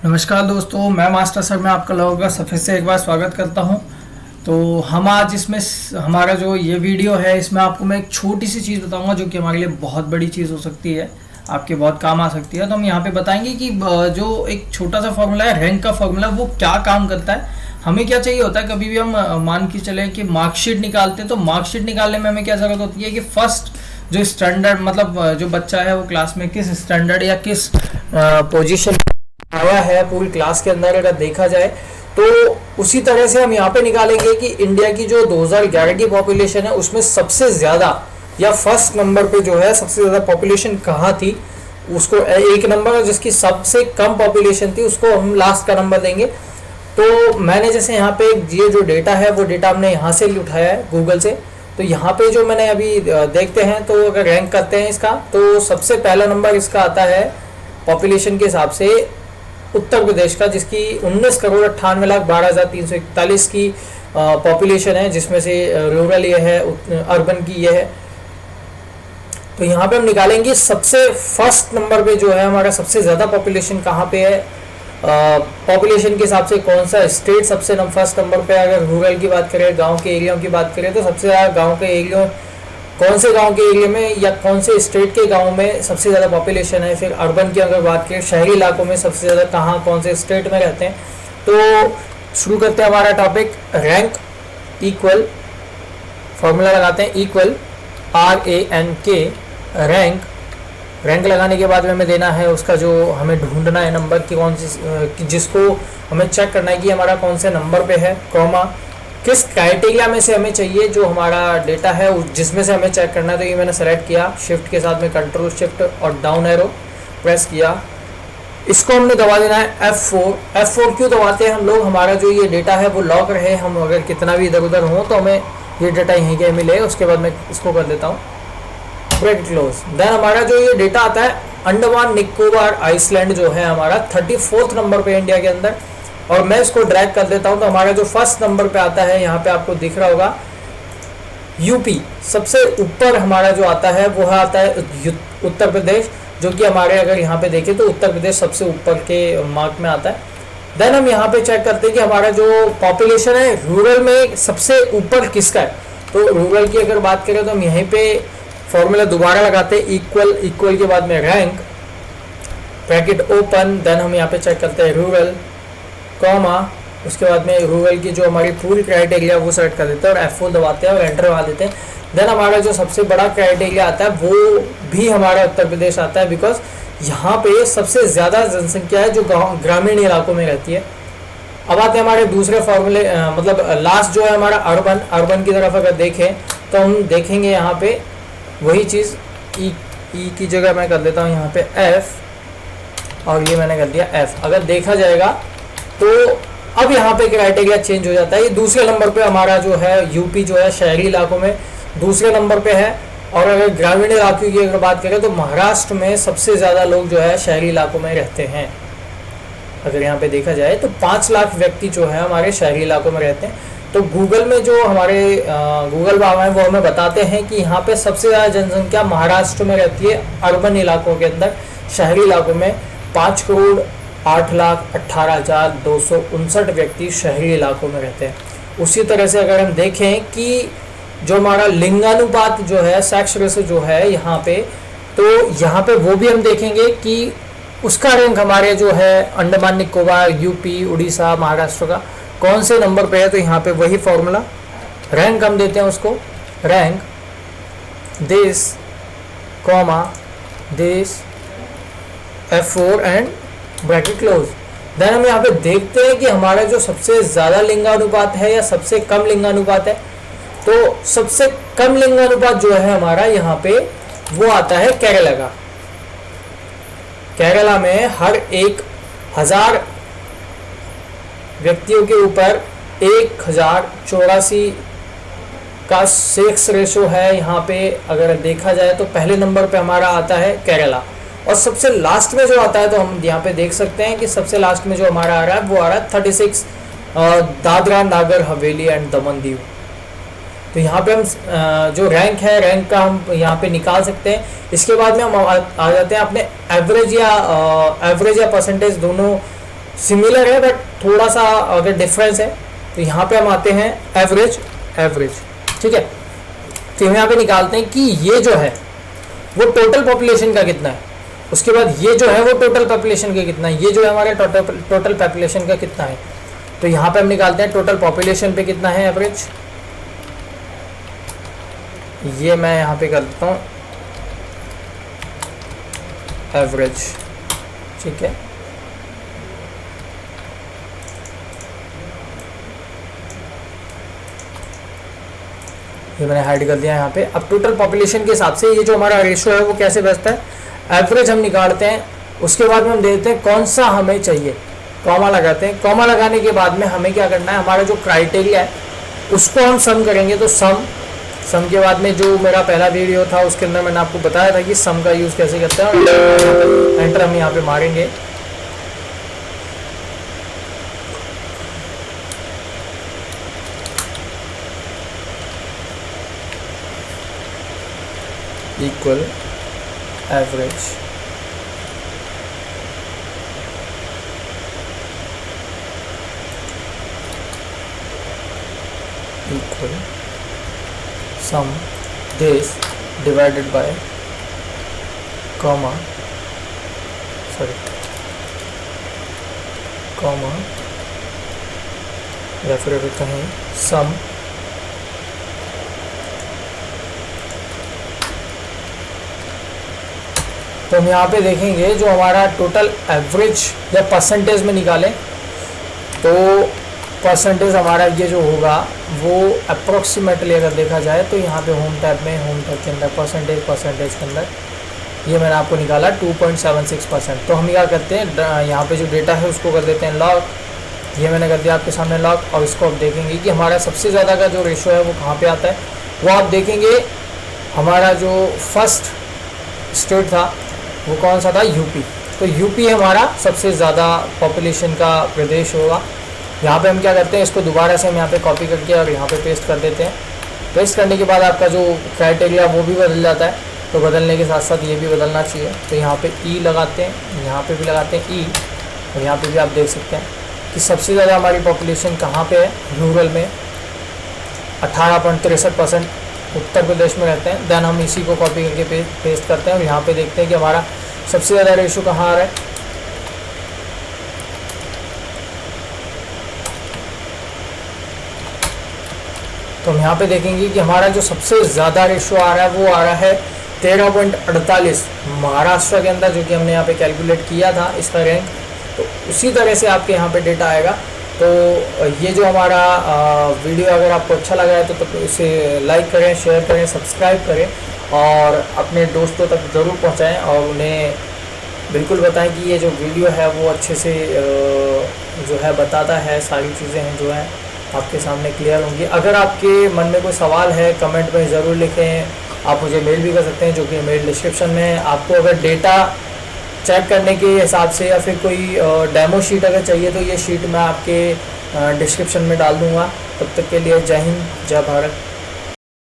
नमस्कार दोस्तों, मैं मास्टर सर में आपका लोगों का फिर से एक बार स्वागत करता हूं। तो हम आज इसमें हमारा जो ये वीडियो है इसमें आपको मैं एक छोटी सी चीज़ बताऊंगा जो कि हमारे लिए बहुत बड़ी चीज़ हो सकती है, आपके बहुत काम आ सकती है। तो हम यहाँ पे बताएंगे कि जो एक छोटा सा फॉर्मूला है, रैंक का फॉर्मूला, वो क्या काम करता है। हमें क्या चाहिए होता है, कभी भी हम मान के चले कि मार्कशीट निकालते हैं, तो मार्कशीट निकालने में हमें क्या ज़रूरत होती है कि फर्स्ट जो स्टैंडर्ड, मतलब जो बच्चा है वो क्लास में किस स्टैंडर्ड या किस पोजीशन आया है पूरी क्लास के अंदर, अगर देखा जाए तो उसी तरह से हम यहाँ पे निकालेंगे कि इंडिया की जो 2011 की पॉपुलेशन है उसमें सबसे ज़्यादा या फर्स्ट नंबर पे जो है सबसे ज़्यादा पॉपुलेशन कहाँ थी, उसको एक नंबर, और जिसकी सबसे कम पॉपुलेशन थी उसको हम लास्ट का नंबर देंगे। तो मैंने जैसे यहाँ पे ये जो डेटा है वो डेटा हमने यहाँ से उठाया है गूगल से। तो यहाँ पे जो मैंने अभी देखते हैं, तो अगर रैंक करते हैं इसका, तो सबसे पहला नंबर इसका आता है पॉपुलेशन के हिसाब से उत्तर प्रदेश का, जिसकी 19,98,12,341 की पॉपुलेशन है, जिसमें से रूरल ये है, अर्बन की ये है। तो यहाँ पे हम निकालेंगे सबसे फर्स्ट नंबर पे जो है हमारा सबसे ज़्यादा पॉपुलेशन कहाँ पे है, पॉपुलेशन के हिसाब से कौन सा स्टेट सबसे फर्स्ट नंबर पे। अगर रूरल की बात करें, गांव के एरिया की बात करें, तो सबसे ज़्यादा गांव के एरिया, कौन से गांव के एरिया में या कौन से स्टेट के गांव में सबसे ज़्यादा पॉपुलेशन है। फिर अर्बन की अगर बात करें, शहरी इलाकों में सबसे ज़्यादा कहाँ, कौन से स्टेट में रहते हैं। तो शुरू करते हैं हमारा टॉपिक। रैंक इक्वल, फॉर्मूला लगाते हैं, इक्वल RANK, रैंक लगाने के बाद में हमें देना है उसका जो हमें ढूंढना है नंबर की कौन सी, जिसको हमें चेक करना है कि हमारा कौन से नंबर पे है, कॉमा किस क्राइटेरिया में से हमें चाहिए जो हमारा डेटा है जिसमें से हमें चेक करना है। तो ये मैंने सेलेक्ट किया, शिफ्ट के साथ में कंट्रोल शिफ्ट और डाउन एरो प्रेस किया। इसको हमने दबा देना है F4 क्यों दबाते हैं हम लोग, हमारा जो ये डेटा है वो लॉक रहे, हम अगर कितना भी इधर उधर हो तो हमें ये डेटा यहीं के मिले। उसके बाद मैं इसको कर देता हूँ ब्रैकेट क्लोज। देन हमारा जो ये डेटा आता है अंडमान निकोबार आइसलैंड जो है हमारा 34th नंबर पे इंडिया के अंदर, और मैं इसको ड्रैग कर देता हूं। तो हमारा जो फर्स्ट नंबर पे आता है, यहाँ पे आपको दिख रहा होगा यूपी, सबसे ऊपर हमारा जो आता है वो आता है उत्तर प्रदेश, जो कि हमारे अगर यहाँ पे देखें तो उत्तर प्रदेश सबसे ऊपर के मार्क में आता है। देन हम यहाँ पे चेक करते हैं कि हमारा जो पॉपुलेशन है रूरल में सबसे ऊपर किसका है। तो रूरल की अगर बात करें तो हम यहीं पे फॉर्मूला दोबारा लगाते हैं, इक्वल के बाद में रैंक, ब्रैकेट ओपन। देन हम यहाँ पे चेक करते हैं रूरल, कॉमा, उसके बाद में रूरल की जो हमारी पूरी क्राइटेरिया वो सेलेक्ट कर देते हैं और F4 दबाते हैं और एंटर दबा देते हैं। देन हमारा जो सबसे बड़ा क्राइटेरिया आता है वो भी हमारा उत्तर प्रदेश आता है, बिकॉज यहाँ पे सबसे ज़्यादा जनसंख्या है जो ग्रामीण इलाकों में रहती है। अब आते हैं हमारे दूसरे फॉर्मूले, मतलब लास्ट जो है हमारा अर्बन की तरफ अगर देखें तो हम देखेंगे यहाँ पे वही चीज़, ई की जगह मैं कर देता हूँ यहाँ पे F, और ये मैंने कर दिया F। अगर देखा जाएगा तो अब यहाँ पे क्राइटेरिया चेंज हो जाता है। ये दूसरे नंबर पे हमारा जो है यूपी जो है शहरी इलाकों में दूसरे नंबर पे है, और अगर ग्रामीण इलाकों की अगर बात करें तो महाराष्ट्र में सबसे ज़्यादा लोग जो है शहरी इलाकों में रहते हैं। अगर यहाँ पे देखा जाए तो 5 लाख व्यक्ति जो है हमारे शहरी इलाकों में रहते हैं। तो गूगल में जो हमारे गूगल बाबा हैं वो हमें बताते हैं कि यहाँ पे सबसे ज़्यादा जनसंख्या महाराष्ट्र में रहती है, अर्बन इलाकों के अंदर। शहरी इलाकों में 5,08,18,259 व्यक्ति शहरी इलाकों में रहते हैं। उसी तरह से अगर हम देखें कि जो हमारा लिंगानुपात जो है, सेक्स रेशो जो है यहाँ पे, तो यहाँ पे वो भी हम देखेंगे कि उसका रैंक हमारे जो है अंडमान निकोबार, यूपी, उड़ीसा, महाराष्ट्र का कौन से नंबर पे है। तो यहाँ पे वही फॉर्मूला, रैंक हम देते हैं उसको, रैंक देश, कॉमा, देश, F4 and bracket close. Then हम यहाँ पे देखते हैं कि हमारा जो सबसे ज़्यादा लिंगानुपात है या सबसे कम लिंगानुपात है। तो सबसे कम लिंगानुपात जो है हमारा यहाँ पे वो आता है केरला का। केरला में हर 1,000 व्यक्तियों के ऊपर 1,084 का सेक्स रेशो है। यहाँ पे अगर देखा जाए तो पहले नंबर पे हमारा आता है केरला, और सबसे लास्ट में जो आता है, तो हम यहाँ पे देख सकते हैं कि सबसे लास्ट में जो हमारा आ रहा है वो आ रहा है 36 दादरा नागर हवेली एंड दमन दीव। तो यहाँ पे हम जो रैंक है, रैंक का हम यहाँ पे निकाल सकते हैं। इसके बाद में हम आ जाते हैं अपने एवरेज या परसेंटेज दोनों सिमिलर है बट थोड़ा सा अगर डिफरेंस है तो यहाँ पे हम आते हैं एवरेज, ठीक है। तो हम यहाँ पे निकालते हैं कि ये जो है वो टोटल पॉपुलेशन का कितना है, उसके बाद ये जो है वो टोटल पॉपुलेशन का कितना है, ये जो है हमारे टोटल पॉपुलेशन का कितना है। तो यहाँ पे हम निकालते हैं टोटल पॉपुलेशन पे कितना है एवरेज, ये मैं यहाँ पे कर देता हूँ एवरेज, ठीक है। ये मैंने हाइड कर दिया यहाँ पे। अब टोटल पॉपुलेशन के हिसाब से ये जो हमारा रेशियो है वो कैसे बचता है, एवरेज हम निकालते हैं, उसके बाद में हम देते हैं कौन सा हमें चाहिए, कॉमा लगाते हैं। कॉमा लगाने के बाद में हमें क्या करना है, हमारा जो क्राइटेरिया है उसको हम सम करेंगे। तो सम के बाद में जो मेरा पहला वीडियो था उसके अंदर मैंने आपको बताया था कि सम का यूज़ कैसे करते हैं, और एंटर हम यहाँ पे मारेंगे। Equal average, equal some this divided by comma या फिर अगर कहें सम तो हम यहाँ पे देखेंगे जो हमारा टोटल एवरेज या परसेंटेज में निकालें तो परसेंटेज हमारा ये जो होगा वो अप्रोक्सीमेटली अगर देखा जाए तो यहाँ पे होम टैब के अंदर परसेंटेज के अंदर ये मैंने आपको निकाला 2.76%। तो हम क्या करते हैं, यहाँ पे जो डेटा है उसको कर देते हैं लॉग, ये मैंने कर दिया आपके सामने लॉग। और इसको आप देखेंगे कि हमारा सबसे ज़्यादा का जो रेशो है वो कहाँ पे आता है, वो आप देखेंगे हमारा जो फर्स्ट स्टेट था वो कौन सा था, यूपी। तो यूपी हमारा सबसे ज़्यादा पॉपुलेशन का प्रदेश होगा। यहाँ पे हम क्या करते हैं, इसको दोबारा से हम यहाँ पे कॉपी करके और यहाँ पे पेस्ट कर देते हैं। पेस्ट करने के बाद आपका जो क्राइटेरिया वो भी बदल जाता है, तो बदलने के साथ साथ ये भी बदलना चाहिए। तो यहाँ पे ई लगाते हैं, यहाँ पे भी लगाते हैं ई, और यहाँ पे भी आप देख सकते हैं कि सबसे ज़्यादा हमारी पॉपुलेशन कहाँ पे है, रूरल में 18.63% उत्तर प्रदेश में रहते हैं। देन हम इसी को कॉपी करके पेस्ट करते हैं और यहाँ पे देखते हैं कि हमारा सबसे ज़्यादा रेशो कहाँ आ रहा है। तो हम यहाँ पे देखेंगे कि हमारा जो सबसे ज़्यादा रेशो आ रहा है वो आ रहा है 13.48 महाराष्ट्र के अंदर, जो कि हमने यहाँ पे कैलकुलेट किया था इसका रैंक। तो उसी तरह से आपके यहाँ पे डेटा आएगा। तो ये जो हमारा वीडियो अगर आपको अच्छा लगा है तो इसे लाइक करें, शेयर करें, सब्सक्राइब करें और अपने दोस्तों तक ज़रूर पहुँचाएँ और उन्हें बिल्कुल बताएं कि ये जो वीडियो है वो अच्छे से जो है बताता है, सारी चीज़ें हैं जो हैं आपके सामने क्लियर होंगी। अगर आपके मन में कोई सवाल है कमेंट में ज़रूर लिखें, आप मुझे मेल भी कर सकते हैं जो कि मेल डिस्क्रिप्शन में है। आपको अगर डेटा चेक करने के हिसाब से या फिर कोई डेमो शीट अगर चाहिए तो ये शीट मैं आपके डिस्क्रिप्शन में डाल दूँगा। तब तक के लिए जय हिंद, जय भारत।